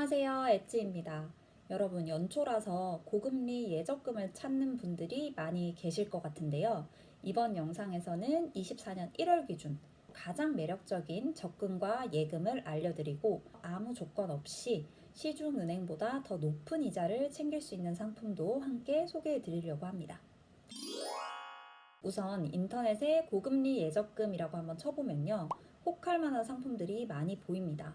안녕하세요, 엣지입니다. 여러분, 연초라서 고금리 예적금을 찾는 분들이 많이 계실 것 같은데요. 이번 영상에서는 24년 1월 기준 가장 매력적인 적금과 예금을 알려드리고 아무 조건 없이 시중은행보다 더 높은 이자를 챙길 수 있는 상품도 함께 소개해 드리려고 합니다. 우선 인터넷에 고금리 예적금이라고 한번 쳐보면요. 혹할 만한 상품들이 많이 보입니다.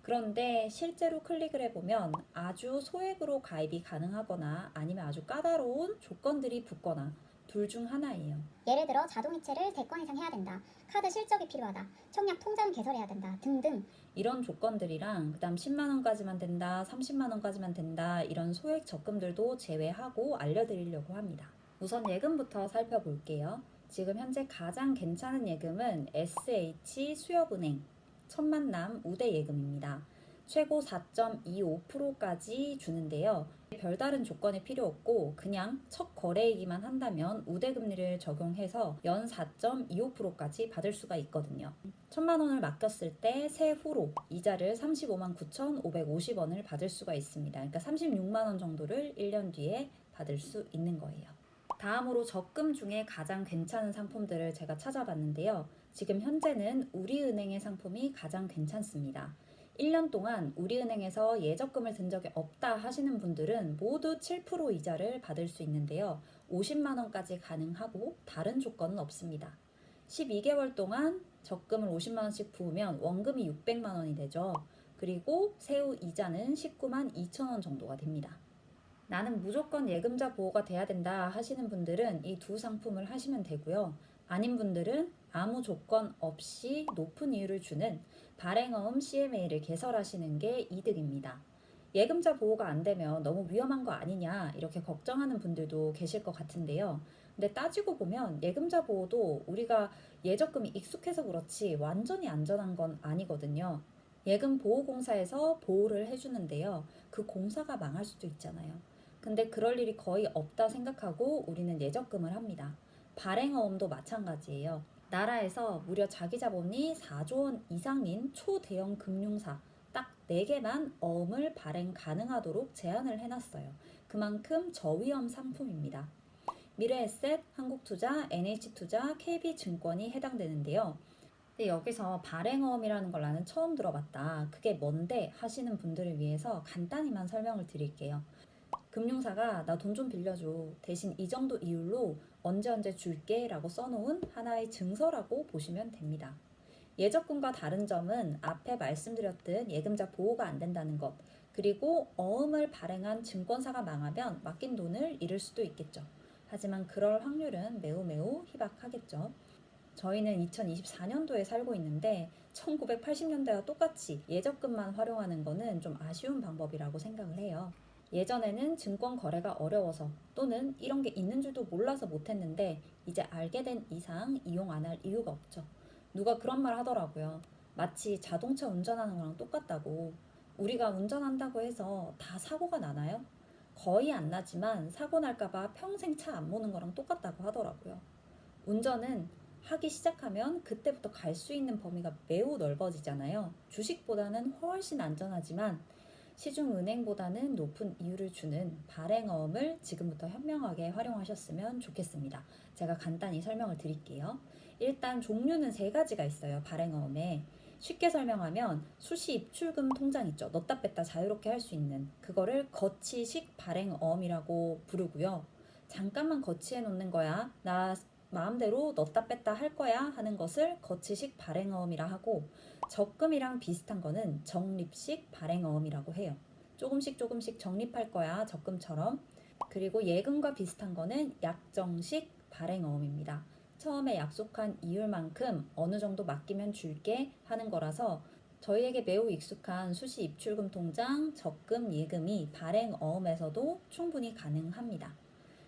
그런데 실제로 클릭을 해보면 아주 소액으로 가입이 가능하거나 아니면 아주 까다로운 조건들이 붙거나 둘 중 하나예요. 예를 들어 자동이체를 3건 이상 해야 된다. 카드 실적이 필요하다. 청약 통장 개설해야 된다. 등등. 이런 조건들이랑 그다음 10만 원까지만 된다, 30만 원까지만 된다 이런 소액 적금들도 제외하고 알려드리려고 합니다. 우선 예금부터 살펴볼게요. 지금 현재 가장 괜찮은 예금은 SH 수협은행 천만남 우대 예금입니다. 최고 4.25%까지 주는데요. 별다른 조건이 필요 없고 그냥 첫 거래이기만 한다면 우대금리를 적용해서 연 4.25%까지 받을 수가 있거든요. 1,000만 원을 맡겼을 때 세후로 이자를 35만 9,550원을 받을 수가 있습니다. 그러니까 36만 원 정도를 1년 뒤에 받을 수 있는 거예요. 다음으로 적금 중에 가장 괜찮은 상품들을 제가 찾아봤는데요. 지금 현재는 우리은행의 상품이 가장 괜찮습니다. 1년 동안 우리은행에서 예적금을 든 적이 없다 하시는 분들은 모두 7% 이자를 받을 수 있는데요. 50만 원까지 가능하고 다른 조건은 없습니다. 12개월 동안 적금을 50만 원씩 부으면 원금이 600만 원이 되죠. 그리고 세후 이자는 19만 2천 원 정도가 됩니다. 나는 무조건 예금자 보호가 돼야 된다 하시는 분들은 이 두 상품을 하시면 되고요. 아닌 분들은 아무 조건 없이 높은 이율을 주는 발행어음 CMA를 개설하시는 게 이득입니다. 예금자 보호가 안 되면 너무 위험한 거 아니냐 이렇게 걱정하는 분들도 계실 것 같은데요. 근데 따지고 보면 예금자 보호도 우리가 예적금이 익숙해서 그렇지 완전히 안전한 건 아니거든요. 예금보호공사에서 보호를 해주는데요. 그 공사가 망할 수도 있잖아요. 근데 그럴 일이 거의 없다 생각하고 우리는 예적금을 합니다. 발행어음도 마찬가지예요. 나라에서 무려 자기 자본이 4조 원 이상인 초대형 금융사 딱 4개만 어음을 발행 가능하도록 제한을 해놨어요. 그만큼 저위험 상품입니다. 미래에셋, 한국투자, NH투자, KB증권이 해당되는데요. 근데 여기서 발행어음이라는 걸 나는 처음 들어봤다. 그게 뭔데 하시는 분들을 위해서 간단히만 설명을 드릴게요. 금융사가 나 돈 좀 빌려줘. 대신 이 정도 이율로 언제 언제 줄게 라고 써놓은 하나의 증서라고 보시면 됩니다. 예적금과 다른 점은 앞에 말씀드렸듯 예금자 보호가 안 된다는 것, 그리고 어음을 발행한 증권사가 망하면 맡긴 돈을 잃을 수도 있겠죠. 하지만 그럴 확률은 매우 매우 희박하겠죠. 저희는 2024년도에 살고 있는데 1980년대와 똑같이 예적금만 활용하는 거는 좀 아쉬운 방법이라고 생각을 해요. 예전에는 증권 거래가 어려워서 또는 이런 게 있는 줄도 몰라서 못했는데 이제 알게 된 이상 이용 안 할 이유가 없죠. 누가 그런 말 하더라고요. 마치 자동차 운전하는 거랑 똑같다고. 우리가 운전한다고 해서 다 사고가 나나요? 거의 안 나지만 사고 날까봐 평생 차 안 모는 거랑 똑같다고 하더라고요. 운전은 하기 시작하면 그때부터 갈 수 있는 범위가 매우 넓어지잖아요. 주식보다는 훨씬 안전하지만 시중은행보다는 높은 이율을 주는 발행어음을 지금부터 현명하게 활용하셨으면 좋겠습니다. 제가 간단히 설명을 드릴게요. 일단 종류는 3가지가 있어요. 발행어음에. 쉽게 설명하면 수시 입출금 통장 있죠. 넣다 뺐다 자유롭게 할 수 있는 그거를 거치식 발행어음이라고 부르고요. 잠깐만 거치해 놓는 거야. 나 마음대로 넣다 뺐다 할 거야 하는 것을 거치식 발행어음이라 하고, 적금이랑 비슷한 거는 적립식 발행어음이라고 해요. 조금씩 적립할 거야, 적금처럼. 그리고 예금과 비슷한 거는 약정식 발행어음입니다. 처음에 약속한 이율만큼 어느 정도 맡기면 줄게 하는 거라서 저희에게 매우 익숙한 수시 입출금 통장, 적금, 예금이 발행어음에서도 충분히 가능합니다.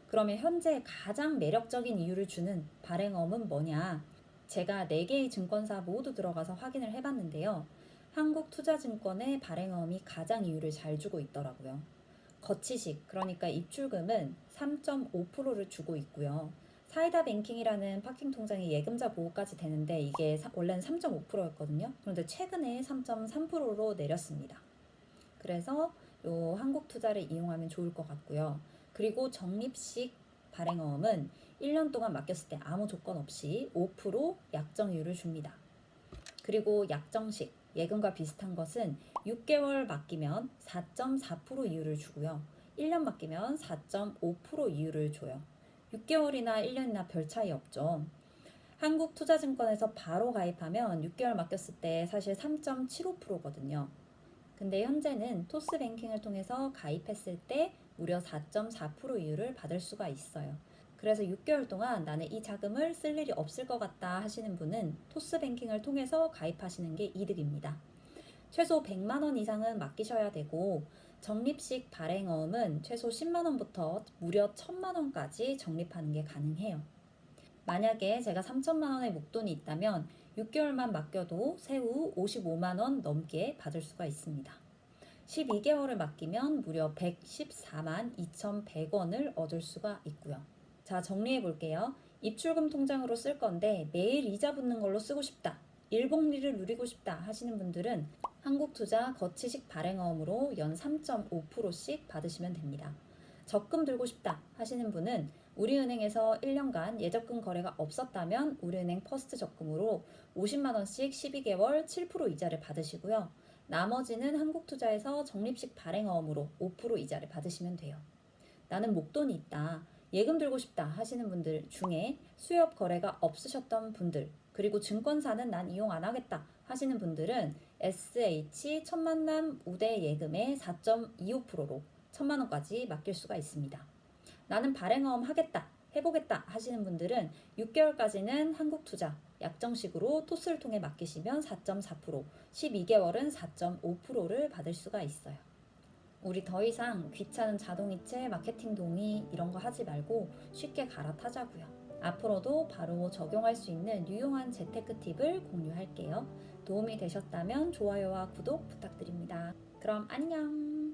그러면 현재 가장 매력적인 이유를 주는 발행어음은 뭐냐? 제가 4개의 증권사 모두 들어가서 확인을 해봤는데요. 한국투자증권의 발행어음이 가장 이율을 잘 주고 있더라고요. 거치식, 그러니까 입출금은 3.5%를 주고 있고요. 사이다 뱅킹이라는 파킹 통장이 예금자 보호까지 되는데 이게 원래는 3.5%였거든요. 그런데 최근에 3.3%로 내렸습니다. 그래서 요 한국투자를 이용하면 좋을 것 같고요. 그리고 적립식 발행어음은 1년 동안 맡겼을 때 아무 조건 없이 5% 약정이율을 줍니다. 그리고 약정식, 예금과 비슷한 것은 6개월 맡기면 4.4% 이율을 주고요. 1년 맡기면 4.5% 이율을 줘요. 6개월이나 1년이나 별 차이 없죠. 한국투자증권에서 바로 가입하면 6개월 맡겼을 때 사실 3.75%거든요. 근데 현재는 토스뱅킹을 통해서 가입했을 때 무려 4.4% 이율을 받을 수가 있어요. 그래서 6개월 동안 나는 이 자금을 쓸 일이 없을 것 같다 하시는 분은 토스뱅킹을 통해서 가입하시는 게 이득입니다. 최소 100만 원 이상은 맡기셔야 되고 적립식 발행어음은 최소 10만 원부터 무려 1000만 원까지 적립하는 게 가능해요. 만약에 제가 3천만 원의 목돈이 있다면 6개월만 맡겨도 세후 55만 원 넘게 받을 수가 있습니다. 12개월을 맡기면 무려 114만 2,100원을 얻을 수가 있고요. 자, 정리해 볼게요. 입출금 통장으로 쓸 건데 매일 이자 붙는 걸로 쓰고 싶다, 일복리를 누리고 싶다 하시는 분들은 한국투자 거치식 발행어음으로 연 3.5%씩 받으시면 됩니다. 적금 들고 싶다 하시는 분은 우리은행에서 1년간 예적금 거래가 없었다면 우리은행 퍼스트 적금으로 50만 원씩 12개월 7% 이자를 받으시고요. 나머지는 한국투자에서 적립식 발행어음으로 5% 이자를 받으시면 돼요. 나는 목돈이 있다, 예금 들고 싶다 하시는 분들 중에 수협 거래가 없으셨던 분들, 그리고 증권사는 난 이용 안 하겠다 하시는 분들은 SH 천만남 우대 예금의 4.25%로 1000만 원까지 맡길 수가 있습니다. 나는 발행어음 하겠다, 해보겠다 하시는 분들은 6개월까지는 한국투자 약정식으로 토스를 통해 맡기시면 4.4%, 12개월은 4.5%를 받을 수가 있어요. 우리 더 이상 귀찮은 자동이체, 마케팅 동의 이런 거 하지 말고 쉽게 갈아타자고요. 앞으로도 바로 적용할 수 있는 유용한 재테크 팁을 공유할게요. 도움이 되셨다면 좋아요와 구독 부탁드립니다. 그럼 안녕!